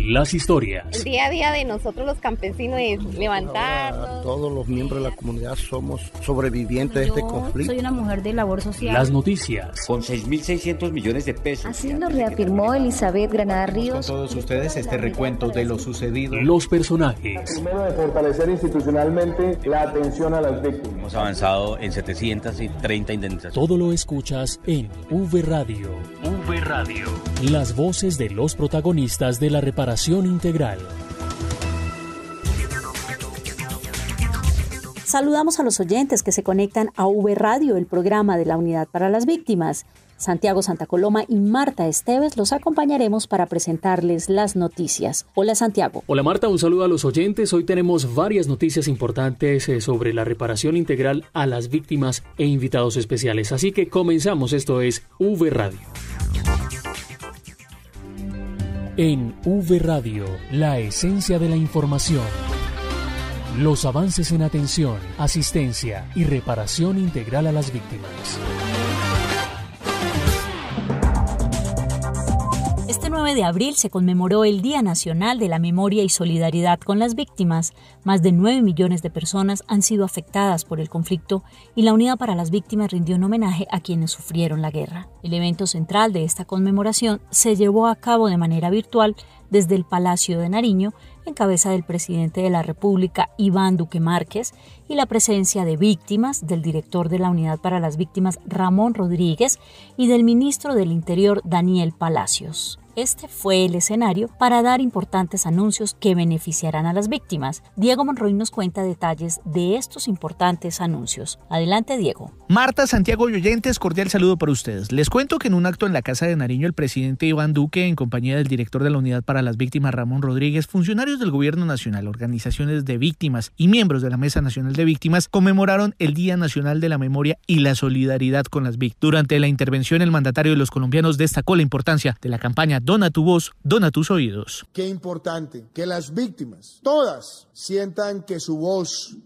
Las historias. El día a día de nosotros los campesinos es levantarnos. Todos los miembros de la comunidad somos sobrevivientes de este conflicto. Soy una mujer de labor social. Las noticias. Con 6.600 millones de pesos. Así lo reafirmó Elizabeth Granada Ríos. Con todos ustedes este recuento de lo sucedido. Los personajes. Primero, de fortalecer institucionalmente la atención a las víctimas. Hemos avanzado en 730 indemnizaciones. Todo lo escuchas en V Radio. V Radio. Las voces de los protagonistas de la reparación integral. Saludamos a los oyentes que se conectan a V Radio, el programa de la Unidad para las Víctimas. Santiago Santa Coloma y Marta Esteves los acompañaremos para presentarles las noticias. Hola Santiago. Hola Marta, un saludo a los oyentes. Hoy tenemos varias noticias importantes sobre la reparación integral a las víctimas e invitados especiales. Así que comenzamos, esto es V Radio. En V Radio, la esencia de la información. Los avances en atención, asistencia y reparación integral a las víctimas. Este 9 de abril se conmemoró el Día Nacional de la Memoria y Solidaridad con las Víctimas. Más de 9 millones de personas han sido afectadas por el conflicto y la Unidad para las Víctimas rindió un homenaje a quienes sufrieron la guerra. El evento central de esta conmemoración se llevó a cabo de manera virtual desde el Palacio de Nariño, en cabeza del presidente de la República, Iván Duque Márquez, y la presencia de víctimas, del director de la Unidad para las Víctimas, Ramón Rodríguez, y del ministro del Interior, Daniel Palacios. Este fue el escenario para dar importantes anuncios que beneficiarán a las víctimas. Diego Monroy nos cuenta detalles de estos importantes anuncios. Adelante, Diego. Marta, Santiago y oyentes, cordial saludo para ustedes. Les cuento que en un acto en la Casa de Nariño, el presidente Iván Duque, en compañía del director de la Unidad para las Víctimas, Ramón Rodríguez, funcionarios del Gobierno Nacional, organizaciones de víctimas y miembros de la Mesa Nacional de Víctimas, conmemoraron el Día Nacional de la Memoria y la Solidaridad con las Víctimas. Durante la intervención, el mandatario de los colombianos destacó la importancia de la campaña Dona tu voz, dona tus oídos. Qué importante que las víctimas, todas, sientan que su voz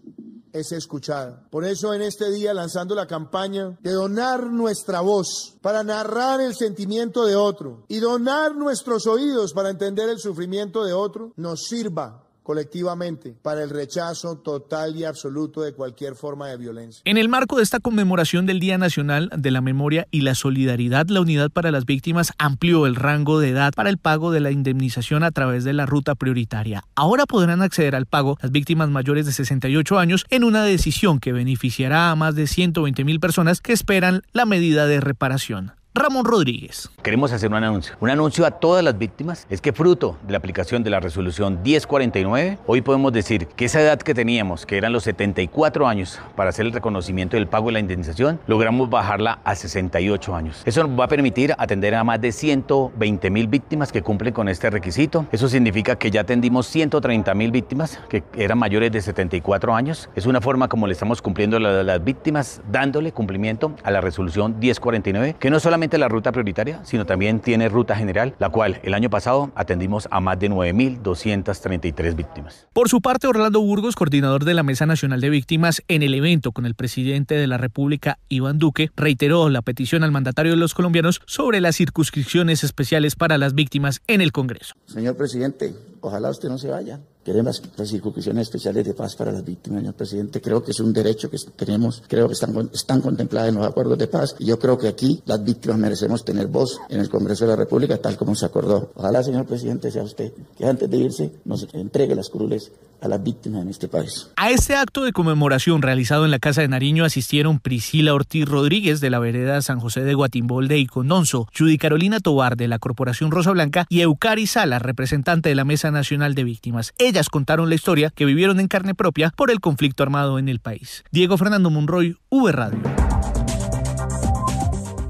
es escuchada. Por eso en este día, lanzando la campaña de donar nuestra voz para narrar el sentimiento de otro y donar nuestros oídos para entender el sufrimiento de otro, nos sirva colectivamente para el rechazo total y absoluto de cualquier forma de violencia. En el marco de esta conmemoración del Día Nacional de la Memoria y la Solidaridad, la Unidad para las Víctimas amplió el rango de edad para el pago de la indemnización a través de la ruta prioritaria. Ahora podrán acceder al pago las víctimas mayores de 68 años en una decisión que beneficiará a más de 120.000 personas que esperan la medida de reparación. Ramón Rodríguez. Queremos hacer un anuncio a todas las víctimas. Es que fruto de la aplicación de la resolución 1049, hoy podemos decir que esa edad que teníamos, que eran los 74 años para hacer el reconocimiento del pago de la indemnización, logramos bajarla a 68 años. Eso nos va a permitir atender a más de 120.000 víctimas que cumplen con este requisito. Eso significa que ya atendimos 130.000 víctimas que eran mayores de 74 años. Es una forma como le estamos cumpliendo a las víctimas, dándole cumplimiento a la resolución 1049, que no solamente la ruta prioritaria, sino también tiene ruta general, la cual el año pasado atendimos a más de 9.233 víctimas. Por su parte, Orlando Burgos, coordinador de la Mesa Nacional de Víctimas, en el evento con el presidente de la República, Iván Duque, reiteró la petición al mandatario de los colombianos sobre las circunscripciones especiales para las víctimas en el Congreso. Señor presidente, ojalá usted no se vaya. Queremos las circunscripciones especiales de paz para las víctimas, señor presidente. Creo que es un derecho que tenemos, creo que están contempladas en los acuerdos de paz. Y yo creo que aquí las víctimas merecemos tener voz en el Congreso de la República, tal como se acordó. Ojalá, señor presidente, sea usted que antes de irse nos entregue las curules a las víctimas en este país. A este acto de conmemoración realizado en la Casa de Nariño asistieron Priscila Ortiz Rodríguez de la vereda San José de Guatimbolde y Condonzo, Judy Carolina Tobar de la Corporación Rosa Blanca y Eucari Salas, representante de la Mesa Nacional de Víctimas. Ellas contaron la historia que vivieron en carne propia por el conflicto armado en el país. Diego Fernando Monroy, V Radio.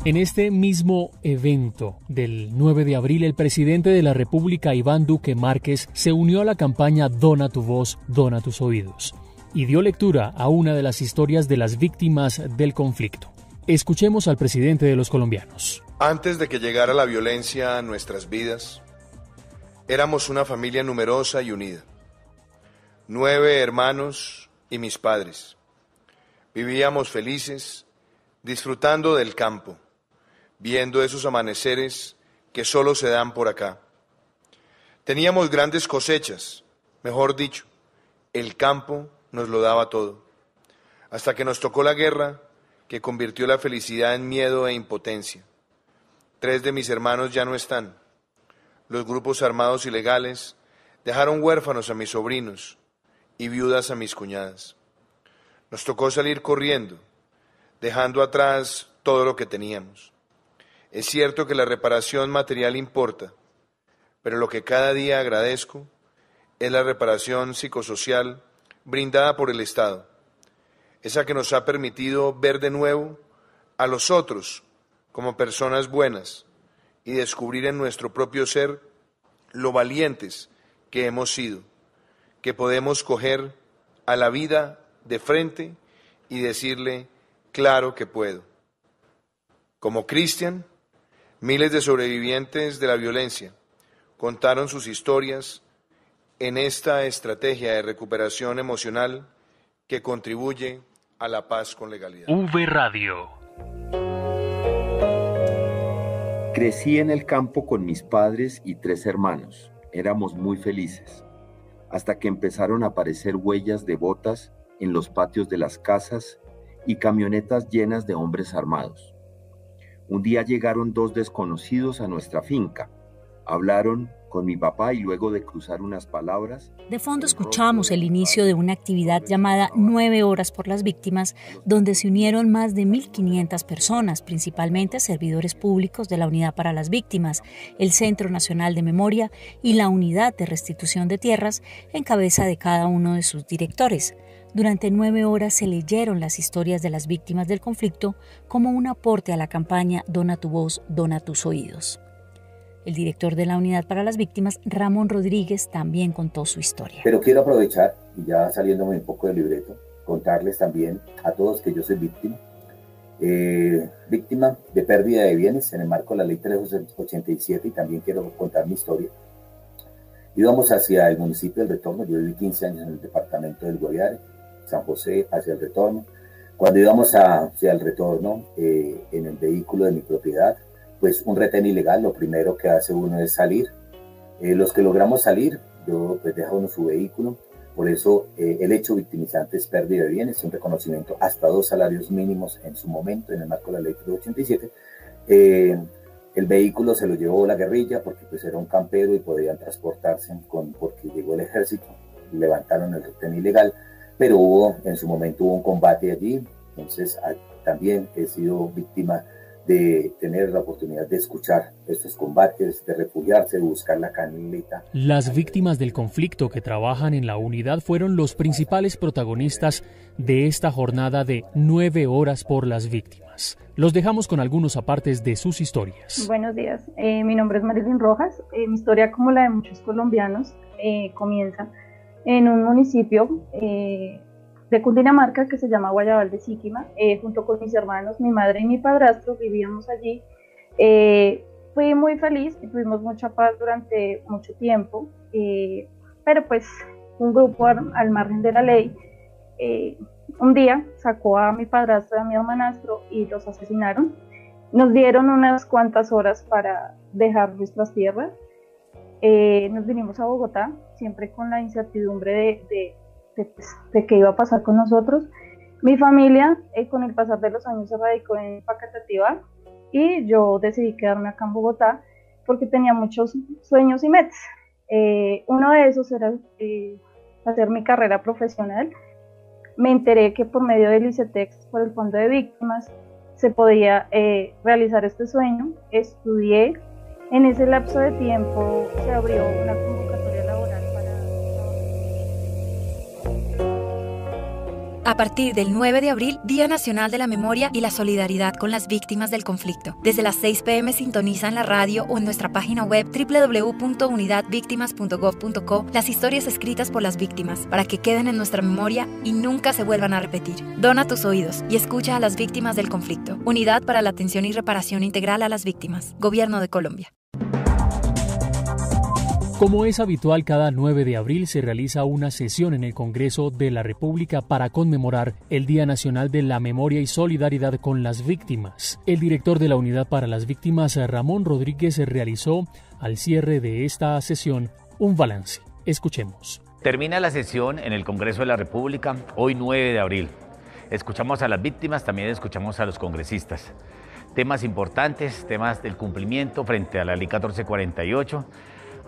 En este mismo evento del 9 de abril, el presidente de la República, Iván Duque Márquez, se unió a la campaña Dona tu voz, dona tus oídos y dio lectura a una de las historias de las víctimas del conflicto. Escuchemos al presidente de los colombianos. Antes de que llegara la violencia a nuestras vidas, éramos una familia numerosa y unida. 9 hermanos y mis padres. Vivíamos felices, disfrutando del campo, viendo esos amaneceres que solo se dan por acá. Teníamos grandes cosechas, mejor dicho, el campo nos lo daba todo, hasta que nos tocó la guerra que convirtió la felicidad en miedo e impotencia. 3 de mis hermanos ya no están. Los grupos armados ilegales dejaron huérfanos a mis sobrinos y viudas a mis cuñadas. Nos tocó salir corriendo, dejando atrás todo lo que teníamos. Es cierto que la reparación material importa, pero lo que cada día agradezco es la reparación psicosocial brindada por el Estado, esa que nos ha permitido ver de nuevo a los otros como personas buenas y descubrir en nuestro propio ser lo valientes que hemos sido, que podemos coger a la vida de frente y decirle, claro que puedo. Como Cristian, miles de sobrevivientes de la violencia contaron sus historias en esta estrategia de recuperación emocional que contribuye a la paz con legalidad. V Radio. Crecí en el campo con mis padres y 3 hermanos. Éramos muy felices, hasta que empezaron a aparecer huellas de botas en los patios de las casas y camionetas llenas de hombres armados. Un día llegaron 2 desconocidos a nuestra finca. Hablaron con mi papá y luego de cruzar unas palabras... De fondo escuchamos el inicio de una actividad llamada 9 horas por las víctimas, donde se unieron más de 1.500 personas, principalmente servidores públicos de la Unidad para las Víctimas, el Centro Nacional de Memoria y la Unidad de Restitución de Tierras, en cabeza de cada uno de sus directores. Durante 9 horas se leyeron las historias de las víctimas del conflicto como un aporte a la campaña Dona tu voz, dona tus oídos. El director de la Unidad para las Víctimas, Ramón Rodríguez, también contó su historia. Pero quiero aprovechar, y ya saliéndome un poco del libreto, contarles también a todos que yo soy víctima. Víctima de pérdida de bienes en el marco de la Ley 387, y también quiero contar mi historia. Íbamos hacia el municipio del Retorno, yo viví 15 años en el departamento del Guaviare, San José, hacia el Retorno. Cuando íbamos hacia el Retorno, en el vehículo de mi propiedad, pues un retén ilegal, lo primero que hace uno es salir. Los que logramos salir, yo pues deja uno su vehículo, por eso el hecho victimizante es pérdida de bienes, un reconocimiento hasta 2 salarios mínimos en su momento, en el marco de la Ley 387. El vehículo se lo llevó la guerrilla porque pues era un campero y podían transportarse porque llegó el ejército, levantaron el retén ilegal, pero en su momento hubo un combate allí, entonces también he sido víctima de tener la oportunidad de escuchar estos combates, de refugiarse, de buscar la canilita. Las víctimas del conflicto que trabajan en la unidad fueron los principales protagonistas de esta jornada de 9 horas por las víctimas. Los dejamos con algunos apartes de sus historias. Buenos días, mi nombre es Marilyn Rojas. Mi historia, como la de muchos colombianos, comienza en un municipio de Cundinamarca que se llama Guayabal de Síquima. Junto con mis hermanos, mi madre y mi padrastro vivíamos allí. Fui muy feliz y tuvimos mucha paz durante mucho tiempo, pero pues un grupo al margen de la ley un día sacó a mi padrastro y a mi hermanastro y los asesinaron. Nos dieron unas cuantas horas para dejar nuestras tierras. Nos vinimos a Bogotá, siempre con la incertidumbre de qué iba a pasar con nosotros. Mi familia, con el pasar de los años, se radicó en Facatativá y yo decidí quedarme acá en Bogotá porque tenía muchos sueños y metas. Uno de esos era hacer mi carrera profesional. Me enteré que por medio del ICETEX, por el Fondo de Víctimas, se podía realizar este sueño. Estudié. En ese lapso de tiempo se abrió una convocatoria laboral A partir del 9 de abril, Día Nacional de la Memoria y la Solidaridad con las Víctimas del Conflicto. Desde las 6 p.m. sintoniza en la radio o en nuestra página web www.unidadvictimas.gov.co las historias escritas por las víctimas para que queden en nuestra memoria y nunca se vuelvan a repetir. Dona tus oídos y escucha a las víctimas del conflicto. Unidad para la Atención y Reparación Integral a las Víctimas. Gobierno de Colombia. Como es habitual, cada 9 de abril se realiza una sesión en el Congreso de la República para conmemorar el Día Nacional de la Memoria y Solidaridad con las Víctimas. El director de la Unidad para las Víctimas, Ramón Rodríguez, realizó al cierre de esta sesión un balance. Escuchemos. Termina la sesión en el Congreso de la República, hoy 9 de abril. Escuchamos a las víctimas, también escuchamos a los congresistas. Temas importantes, temas del cumplimiento frente a la Ley 1448.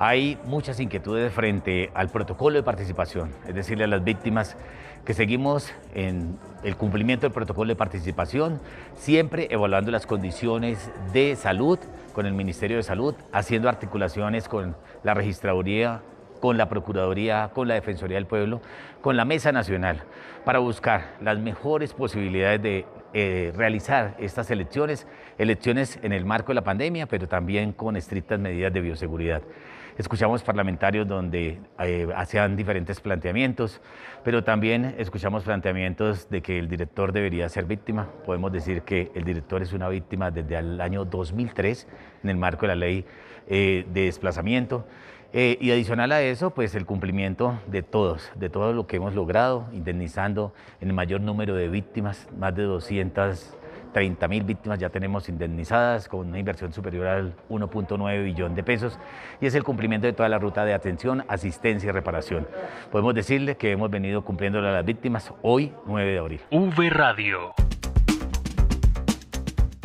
Hay muchas inquietudes frente al protocolo de participación, es decirle a las víctimas que seguimos en el cumplimiento del protocolo de participación, siempre evaluando las condiciones de salud con el Ministerio de Salud, haciendo articulaciones con la Registraduría, con la Procuraduría, con la Defensoría del Pueblo, con la Mesa Nacional, para buscar las mejores posibilidades de realizar estas elecciones en el marco de la pandemia, pero también con estrictas medidas de bioseguridad. Escuchamos parlamentarios donde hacían diferentes planteamientos, pero también escuchamos planteamientos de que el director debería ser víctima. Podemos decir que el director es una víctima desde el año 2003 en el marco de la ley de desplazamiento. Y adicional a eso, pues el cumplimiento de todo lo que hemos logrado, indemnizando en el mayor número de víctimas, más de 230.000 víctimas ya tenemos indemnizadas con una inversión superior al 1.9 billón de pesos, y es el cumplimiento de toda la ruta de atención, asistencia y reparación. Podemos decirle que hemos venido cumpliéndolo a las víctimas hoy, 9 de abril. V Radio.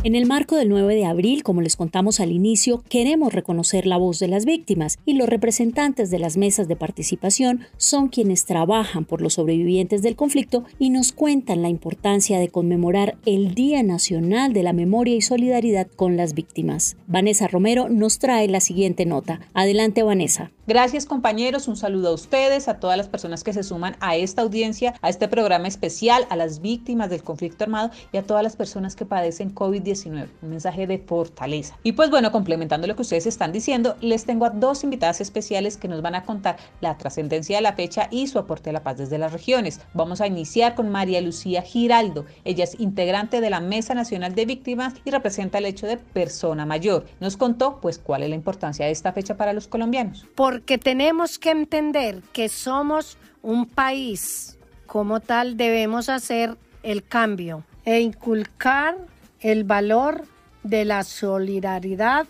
En el marco del 9 de abril, como les contamos al inicio, queremos reconocer la voz de las víctimas, y los representantes de las mesas de participación son quienes trabajan por los sobrevivientes del conflicto y nos cuentan la importancia de conmemorar el Día Nacional de la Memoria y Solidaridad con las Víctimas. Vanessa Romero nos trae la siguiente nota. Adelante, Vanessa. Gracias, compañeros, un saludo a ustedes, a todas las personas que se suman a esta audiencia, a este programa especial, a las víctimas del conflicto armado y a todas las personas que padecen COVID-19. Un mensaje de fortaleza. Y pues bueno, complementando lo que ustedes están diciendo, les tengo a dos invitadas especiales que nos van a contar la trascendencia de la fecha y su aporte a la paz desde las regiones. Vamos a iniciar con María Lucía Giraldo. Ella es integrante de la Mesa Nacional de Víctimas y representa el hecho de persona mayor. Nos contó pues cuál es la importancia de esta fecha para los colombianos. Porque tenemos que entender que somos un país, como tal debemos hacer el cambio e inculcar el valor de la solidaridad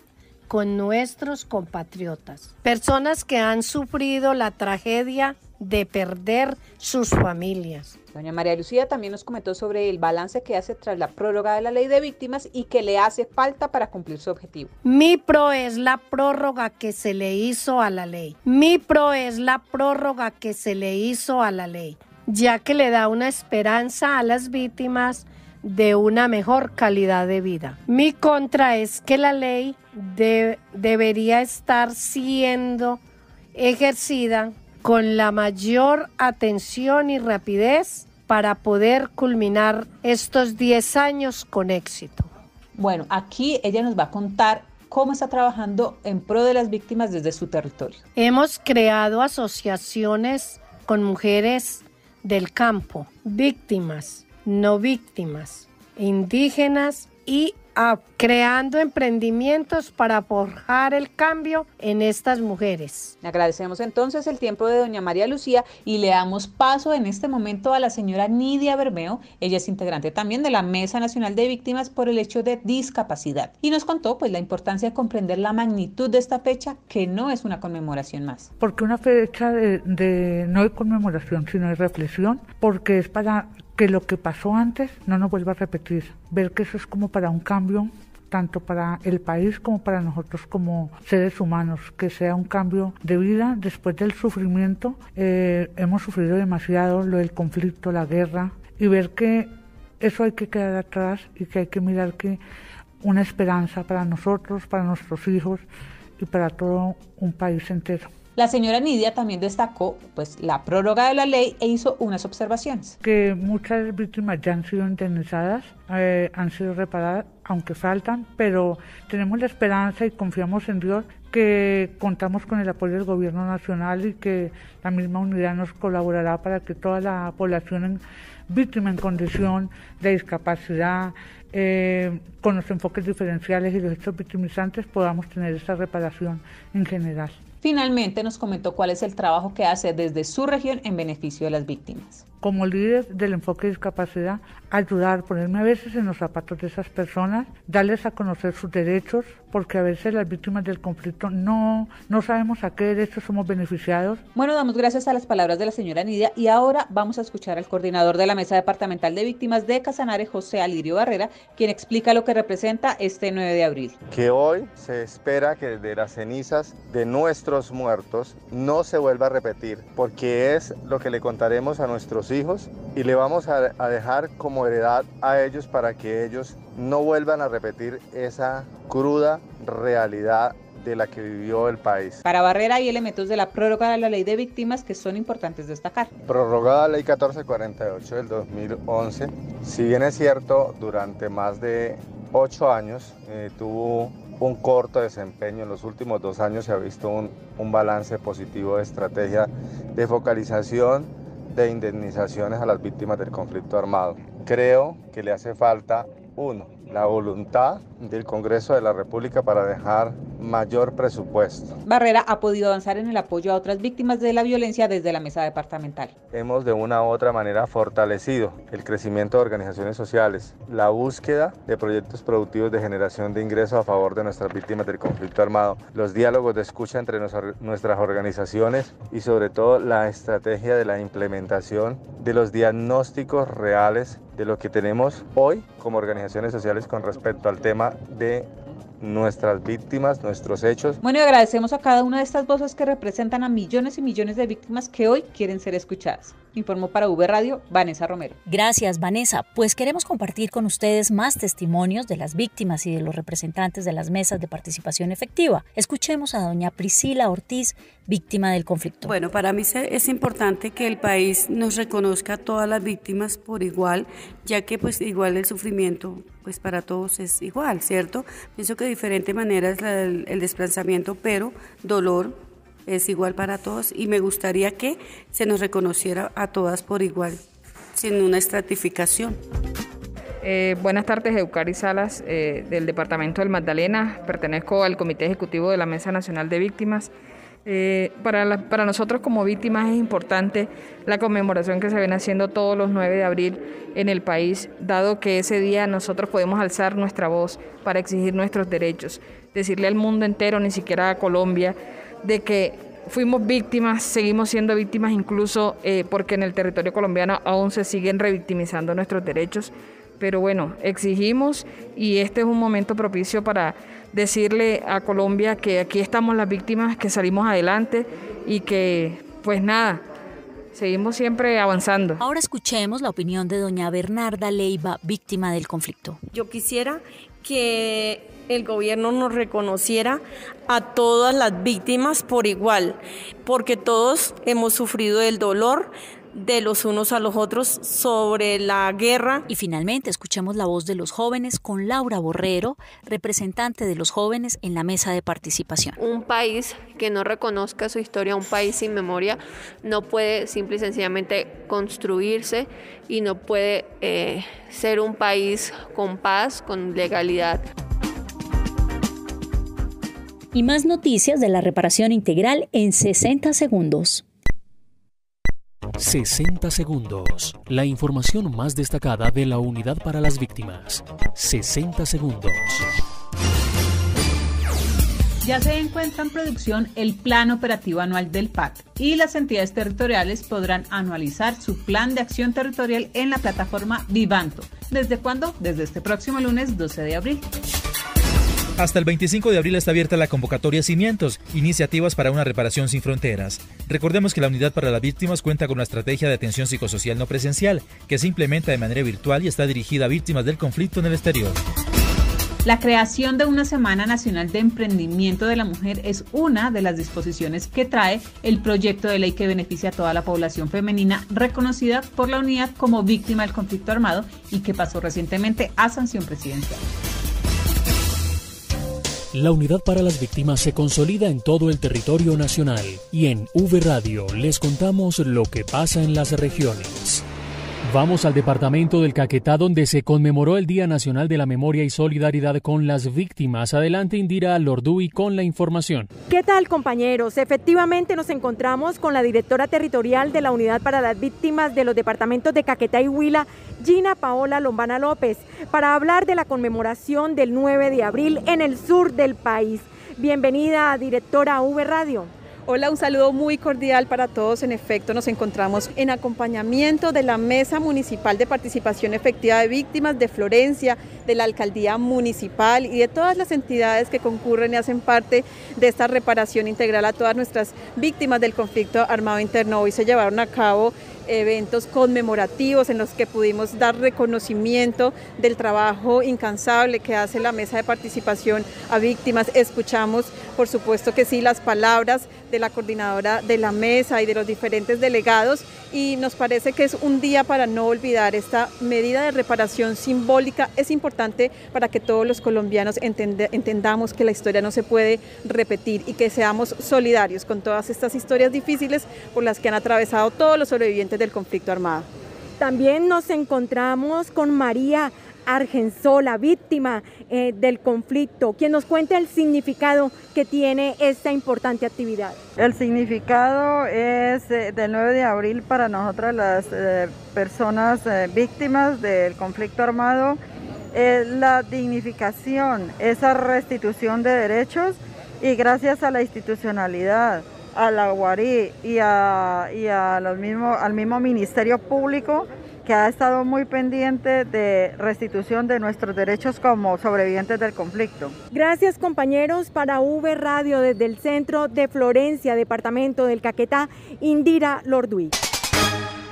con nuestros compatriotas, personas que han sufrido la tragedia de perder sus familias. Doña María Lucía también nos comentó sobre el balance que hace tras la prórroga de la ley de víctimas y que le hace falta para cumplir su objetivo. Mi pro es la prórroga que se le hizo a la ley. Mi pro es la prórroga que se le hizo a la ley, ya que le da una esperanza a las víctimas de una mejor calidad de vida. Mi contra es que la ley debería estar siendo ejercida con la mayor atención y rapidez para poder culminar estos 10 años con éxito. Bueno, aquí ella nos va a contar cómo está trabajando en pro de las víctimas desde su territorio. Hemos creado asociaciones con mujeres del campo, víctimas, no víctimas, indígenas y creando emprendimientos para forjar el cambio en estas mujeres. Le agradecemos entonces el tiempo de doña María Lucía y le damos paso en este momento a la señora Nidia Bermeo. Ella es integrante también de la Mesa Nacional de Víctimas por el hecho de discapacidad y nos contó pues la importancia de comprender la magnitud de esta fecha, que no es una conmemoración más. Porque una fecha no de conmemoración sino de reflexión, porque es para que lo que pasó antes no nos vuelva a repetir, ver que eso es como para un cambio, tanto para el país como para nosotros como seres humanos, que sea un cambio de vida después del sufrimiento. Hemos sufrido demasiado lo del conflicto, la guerra, y ver que eso hay que quedar atrás y que hay que mirar que una esperanza para nosotros, para nuestros hijos y para todo un país entero. La señora Nidia también destacó pues la prórroga de la ley e hizo unas observaciones. Que muchas víctimas ya han sido indemnizadas, han sido reparadas, aunque faltan, pero tenemos la esperanza y confiamos en Dios que contamos con el apoyo del gobierno nacional y que la misma unidad nos colaborará para que toda la población víctima en condición de discapacidad, con los enfoques diferenciales y los hechos victimizantes, podamos tener esa reparación en general. Finalmente nos comentó cuál es el trabajo que hace desde su región en beneficio de las víctimas. Como líder del enfoque de discapacidad, ayudar, ponerme a veces en los zapatos de esas personas, darles a conocer sus derechos, porque a veces las víctimas del conflicto no sabemos a qué derecho somos beneficiados. Bueno, damos gracias a las palabras de la señora Nidia y ahora vamos a escuchar al coordinador de la Mesa Departamental de Víctimas de Casanare, José Alirio Barrera, quien explica lo que representa este 9 de abril. Que hoy se espera que de las cenizas de nuestros muertos no se vuelva a repetir, porque es lo que le contaremos a nuestros hijos y le vamos a dejar como heredad a ellos para que ellos no vuelvan a repetir esa cruda realidad de la que vivió el país. Para Barrera hay elementos de la prórroga de la ley de víctimas que son importantes destacar. Prorrogada la ley 1448 del 2011, si bien es cierto, durante más de 8 años tuvo un corto desempeño. En los últimos 2 años se ha visto un balance positivo de estrategia de focalización de indemnizaciones a las víctimas del conflicto armado. Creo que le hace falta, la voluntad del Congreso de la República para dejar mayor presupuesto. Barrera ha podido avanzar en el apoyo a otras víctimas de la violencia desde la mesa departamental. Hemos de una u otra manera fortalecido el crecimiento de organizaciones sociales, la búsqueda de proyectos productivos de generación de ingresos a favor de nuestras víctimas del conflicto armado, los diálogos de escucha entre nuestras organizaciones y sobre todo la estrategia de la implementación de los diagnósticos reales de lo que tenemos hoy como organizaciones sociales con respecto al tema de nuestras víctimas, nuestros hechos. Bueno, y agradecemos a cada una de estas voces que representan a millones y millones de víctimas que hoy quieren ser escuchadas. Informó para V Radio, Vanessa Romero. Gracias, Vanessa. Pues queremos compartir con ustedes más testimonios de las víctimas y de los representantes de las mesas de participación efectiva. Escuchemos a doña Priscila Ortiz, víctima del conflicto. Bueno, para mí es importante que el país nos reconozca a todas las víctimas por igual, ya que pues igual el sufrimiento pues para todos es igual, ¿cierto? Pienso que de diferente manera es el desplazamiento, pero dolor es igual para todos y me gustaría que se nos reconociera a todas por igual, sin una estratificación. Buenas tardes, Eucari Salas, del Departamento del Magdalena, pertenezco al Comité Ejecutivo de la Mesa Nacional de Víctimas. Para nosotros como víctimas es importante la conmemoración que se viene haciendo todos los 9 de abril en el país, dado que ese día nosotros podemos alzar nuestra voz para exigir nuestros derechos, decirle al mundo entero, ni siquiera a Colombia, de que fuimos víctimas, seguimos siendo víctimas incluso porque en el territorio colombiano aún se siguen revictimizando nuestros derechos. Pero bueno, exigimos y este es un momento propicio para decirle a Colombia que aquí estamos las víctimas, que salimos adelante y que pues nada, seguimos siempre avanzando. Ahora escuchemos la opinión de doña Bernarda Leiva, víctima del conflicto. Yo quisiera que el gobierno nos reconociera a todas las víctimas por igual, porque todos hemos sufrido el dolor de los unos a los otros sobre la guerra. Y finalmente escuchemos la voz de los jóvenes con Laura Borrero, representante de los jóvenes en la mesa de participación. Un país que no reconozca su historia, un país sin memoria, no puede simple y sencillamente construirse y no puede ser un país con paz, con legalidad. Y más noticias de la reparación integral en 60 segundos. 60 segundos. La información más destacada de la Unidad para las Víctimas. 60 segundos. Ya se encuentra en producción el Plan Operativo Anual del PAC y las entidades territoriales podrán anualizar su Plan de Acción Territorial en la plataforma Vivanto. ¿Desde cuándo? Desde este próximo lunes 12 de abril. Hasta el 25 de abril está abierta la convocatoria Cimientos, iniciativas para una reparación sin fronteras. Recordemos que la Unidad para las Víctimas cuenta con una estrategia de atención psicosocial no presencial, que se implementa de manera virtual y está dirigida a víctimas del conflicto en el exterior. La creación de una Semana Nacional de Emprendimiento de la Mujer es una de las disposiciones que trae el proyecto de ley que beneficia a toda la población femenina reconocida por la unidad como víctima del conflicto armado y que pasó recientemente a sanción presidencial. La Unidad para las Víctimas se consolida en todo el territorio nacional y en V Radio les contamos lo que pasa en las regiones. Vamos al departamento del Caquetá, donde se conmemoró el Día Nacional de la Memoria y Solidaridad con las Víctimas. Adelante, Indira Lorduy con la información. ¿Qué tal, compañeros? Efectivamente nos encontramos con la directora territorial de la Unidad para las Víctimas de los departamentos de Caquetá y Huila, Gina Paola Lombana López, para hablar de la conmemoración del 9 de abril en el sur del país. Bienvenida, directora, a V Radio. Hola, un saludo muy cordial para todos. En efecto, nos encontramos en acompañamiento de la Mesa Municipal de Participación Efectiva de Víctimas de Florencia, de la Alcaldía Municipal y de todas las entidades que concurren y hacen parte de esta reparación integral a todas nuestras víctimas del conflicto armado interno. Hoy se llevaron a cabo eventos conmemorativos en los que pudimos dar reconocimiento del trabajo incansable que hace la Mesa de Participación a Víctimas. Escuchamos, por supuesto que sí, las palabras de la coordinadora de la mesa y de los diferentes delegados, y nos parece que es un día para no olvidar. Esta medida de reparación simbólica es importante para que todos los colombianos entendamos que la historia no se puede repetir y que seamos solidarios con todas estas historias difíciles por las que han atravesado todos los sobrevivientes del conflicto armado. También nos encontramos con María Argensola, víctima del conflicto, quien nos cuenta el significado que tiene esta importante actividad. El significado es del 9 de abril para nosotras las personas víctimas del conflicto armado, es la dignificación, esa restitución de derechos, y gracias a la institucionalidad, a la Guarí y al mismo Ministerio Público, que ha estado muy pendiente de restitución de nuestros derechos como sobrevivientes del conflicto. Gracias, compañeros. Para V Radio desde el centro de Florencia, departamento del Caquetá, Indira Lorduy.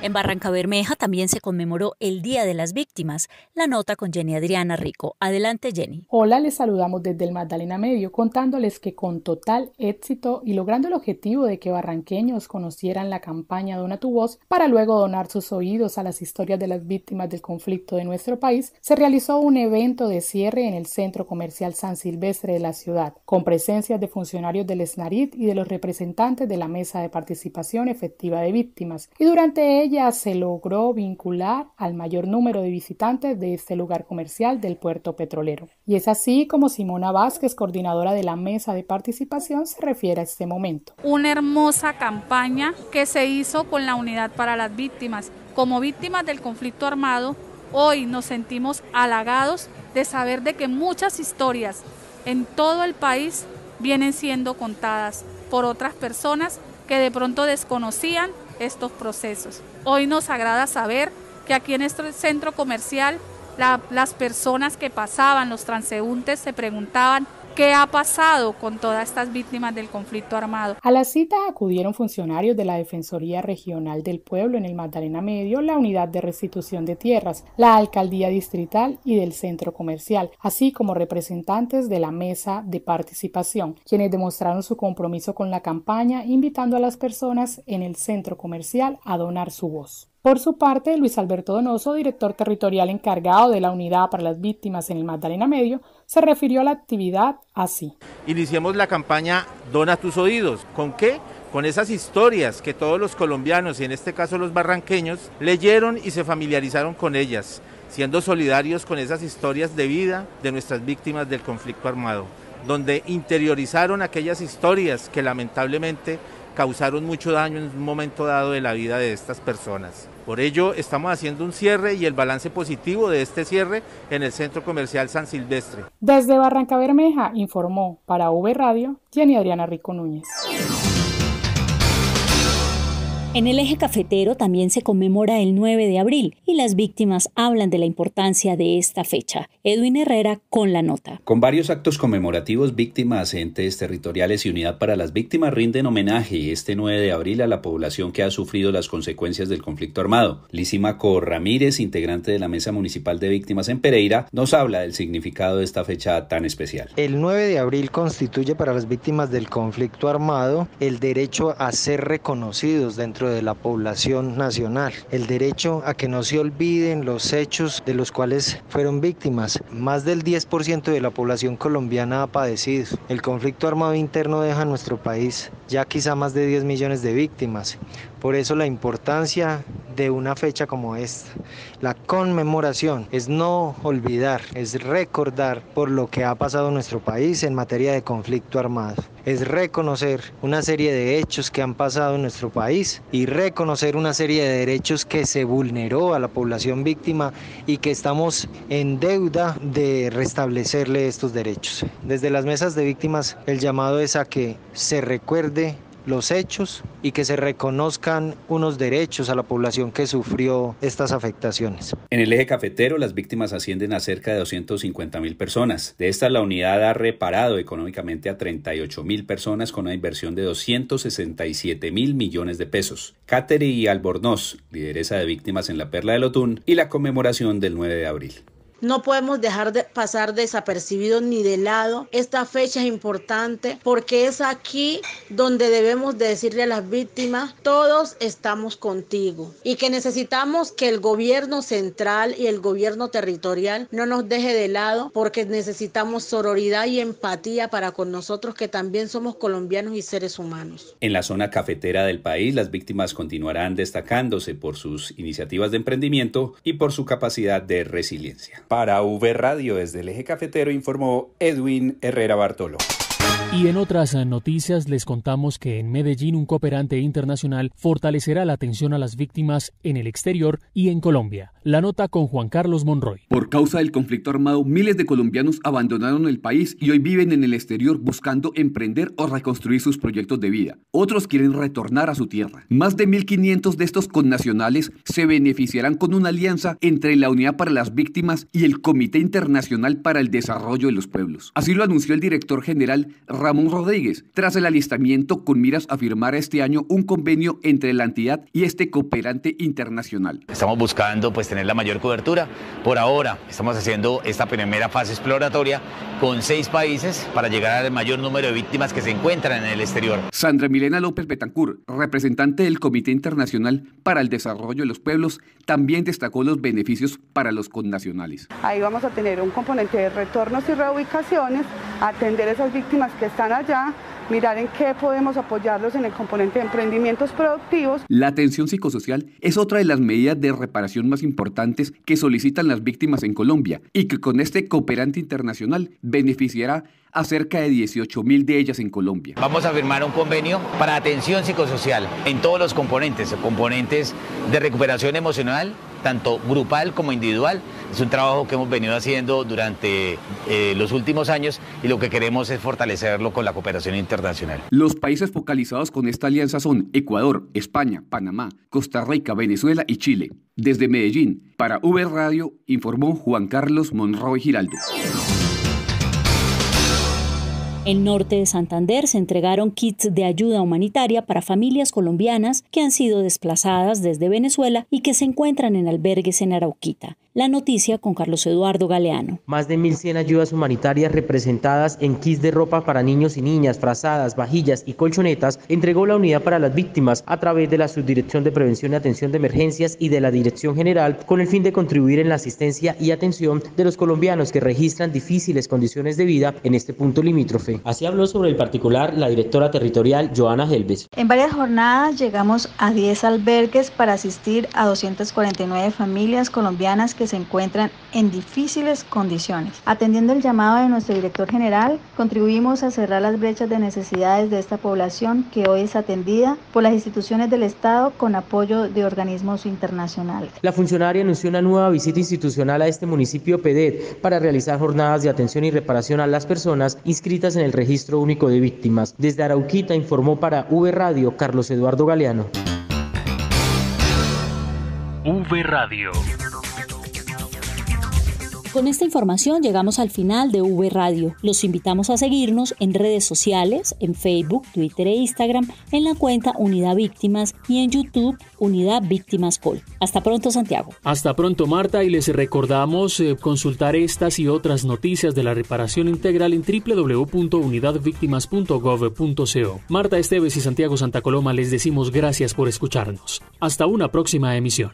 En Barrancabermeja también se conmemoró el Día de las Víctimas. La nota con Jenny Adriana Rico. Adelante, Jenny. Hola, les saludamos desde el Magdalena Medio, contándoles que con total éxito y logrando el objetivo de que barranqueños conocieran la campaña Dona tu Voz para luego donar sus oídos a las historias de las víctimas del conflicto de nuestro país, se realizó un evento de cierre en el Centro Comercial San Silvestre de la ciudad, con presencias de funcionarios del SNARIT y de los representantes de la Mesa de Participación Efectiva de Víctimas, y durante ella se logró vincular al mayor número de visitantes de este lugar comercial del puerto petrolero. Y es así como Simona Vázquez, coordinadora de la Mesa de Participación, se refiere a este momento. Una hermosa campaña que se hizo con la Unidad para las Víctimas. Como víctimas del conflicto armado, hoy nos sentimos halagados de saber de que muchas historias en todo el país vienen siendo contadas por otras personas que de pronto desconocían estos procesos. Hoy nos agrada saber que aquí en este centro comercial las personas que pasaban, los transeúntes, se preguntaban ¿qué ha pasado con todas estas víctimas del conflicto armado? A la cita acudieron funcionarios de la Defensoría Regional del Pueblo en el Magdalena Medio, la Unidad de Restitución de Tierras, la Alcaldía Distrital y del Centro Comercial, así como representantes de la Mesa de Participación, quienes demostraron su compromiso con la campaña, invitando a las personas en el Centro Comercial a donar su voz. Por su parte, Luis Alberto Donoso, director territorial encargado de la Unidad para las Víctimas en el Magdalena Medio, se refirió a la actividad así. Iniciamos la campaña Dona tus oídos. ¿Con qué? Con esas historias que todos los colombianos, y en este caso los barranqueños, leyeron y se familiarizaron con ellas, siendo solidarios con esas historias de vida de nuestras víctimas del conflicto armado, donde interiorizaron aquellas historias que lamentablemente causaron mucho daño en un momento dado de la vida de estas personas. Por ello estamos haciendo un cierre y el balance positivo de este cierre en el Centro Comercial San Silvestre. Desde Barrancabermeja informó para V Radio Jenny Adriana Rico Núñez. En el eje cafetero también se conmemora el 9 de abril y las víctimas hablan de la importancia de esta fecha. Edwin Herrera con la nota. Con varios actos conmemorativos, víctimas, entes territoriales y Unidad para las Víctimas rinden homenaje este 9 de abril a la población que ha sufrido las consecuencias del conflicto armado. Lisímaco Ramírez, integrante de la Mesa Municipal de Víctimas en Pereira, nos habla del significado de esta fecha tan especial. El 9 de abril constituye para las víctimas del conflicto armado el derecho a ser reconocidos dentro dentro de la población nacional. El derecho a que no se olviden los hechos de los cuales fueron víctimas. Más del 10% de la población colombiana ha padecido. El conflicto armado interno deja en nuestro país ya quizá más de 10 millones de víctimas. Por eso la importancia de una fecha como esta. La conmemoración es no olvidar, es recordar por lo que ha pasado en nuestro país en materia de conflicto armado. Es reconocer una serie de hechos que han pasado en nuestro país y reconocer una serie de derechos que se vulneró a la población víctima y que estamos en deuda de restablecerle estos derechos. Desde las mesas de víctimas, el llamado es a que se recuerde los hechos y que se reconozcan unos derechos a la población que sufrió estas afectaciones. En el eje cafetero, las víctimas ascienden a cerca de 250.000 personas. De estas, la unidad ha reparado económicamente a 38.000 personas con una inversión de 267.000 millones de pesos. Kateri Albornoz, lideresa de víctimas en la Perla del Otún, y la conmemoración del 9 de abril. No podemos dejar de pasar desapercibidos ni de lado. Esta fecha es importante porque es aquí donde debemos de decirle a las víctimas, todos estamos contigo, y que necesitamos que el gobierno central y el gobierno territorial no nos deje de lado, porque necesitamos sororidad y empatía para con nosotros, que también somos colombianos y seres humanos. En la zona cafetera del país, las víctimas continuarán destacándose por sus iniciativas de emprendimiento y por su capacidad de resiliencia. Para V Radio, desde el eje cafetero, informó Edwin Herrera Bartolo. Y en otras noticias les contamos que en Medellín un cooperante internacional fortalecerá la atención a las víctimas en el exterior y en Colombia. La nota con Juan Carlos Monroy. Por causa del conflicto armado, miles de colombianos abandonaron el país y hoy viven en el exterior buscando emprender o reconstruir sus proyectos de vida. Otros quieren retornar a su tierra. Más de 1.500 de estos connacionales se beneficiarán con una alianza entre la Unidad para las Víctimas y el Comité Internacional para el Desarrollo de los Pueblos. Así lo anunció el director general Ramón Rodríguez, tras el alistamiento con miras a firmar este año un convenio entre la entidad y este cooperante internacional. Estamos buscando tener la mayor cobertura. Por ahora estamos haciendo esta primera fase exploratoria con 6 países para llegar al mayor número de víctimas que se encuentran en el exterior. Sandra Milena López Betancourt, representante del Comité Internacional para el Desarrollo de los Pueblos, también destacó los beneficios para los connacionales. Ahí vamos a tener un componente de retornos y reubicaciones, atender a esas víctimas que están allá, mirar en qué podemos apoyarlos en el componente de emprendimientos productivos. La atención psicosocial es otra de las medidas de reparación más importantes que solicitan las víctimas en Colombia y que con este cooperante internacional beneficiará a cerca de 18.000 de ellas en Colombia. Vamos a firmar un convenio para atención psicosocial en todos los componentes de recuperación emocional, tanto grupal como individual. Es un trabajo que hemos venido haciendo durante los últimos años y lo que queremos es fortalecerlo con la cooperación internacional. Los países focalizados con esta alianza son Ecuador, España, Panamá, Costa Rica, Venezuela y Chile. Desde Medellín, para V Radio, informó Juan Carlos Monroy Giraldo. En norte de Santander se entregaron kits de ayuda humanitaria para familias colombianas que han sido desplazadas desde Venezuela y que se encuentran en albergues en Arauquita. La noticia con Carlos Eduardo Galeano. Más de 1.100 ayudas humanitarias representadas en kits de ropa para niños y niñas, frazadas, vajillas y colchonetas entregó la Unidad para las Víctimas a través de la Subdirección de Prevención y Atención de Emergencias y de la Dirección General, con el fin de contribuir en la asistencia y atención de los colombianos que registran difíciles condiciones de vida en este punto limítrofe. Así habló sobre el particular la directora territorial Joana Helves. En varias jornadas llegamos a 10 albergues para asistir a 249 familias colombianas que se encuentran en difíciles condiciones. Atendiendo el llamado de nuestro director general, contribuimos a cerrar las brechas de necesidades de esta población que hoy es atendida por las instituciones del Estado con apoyo de organismos internacionales. La funcionaria anunció una nueva visita institucional a este municipio PEDET para realizar jornadas de atención y reparación a las personas inscritas en el Registro Único de Víctimas. Desde Arauquita informó para V Radio Carlos Eduardo Galeano. V Radio. Con esta información llegamos al final de V Radio. Los invitamos a seguirnos en redes sociales, en Facebook, Twitter e Instagram, en la cuenta Unidad Víctimas y en YouTube Unidad Víctimas Col. Hasta pronto, Santiago. Hasta pronto, Marta, y les recordamos consultar estas y otras noticias de la reparación integral en www.unidadvictimas.gov.co. Marta Esteves y Santiago Santa Coloma les decimos gracias por escucharnos. Hasta una próxima emisión.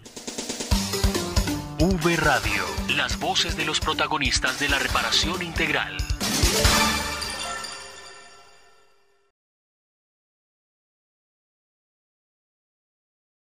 V Radio, las voces de los protagonistas de la reparación integral.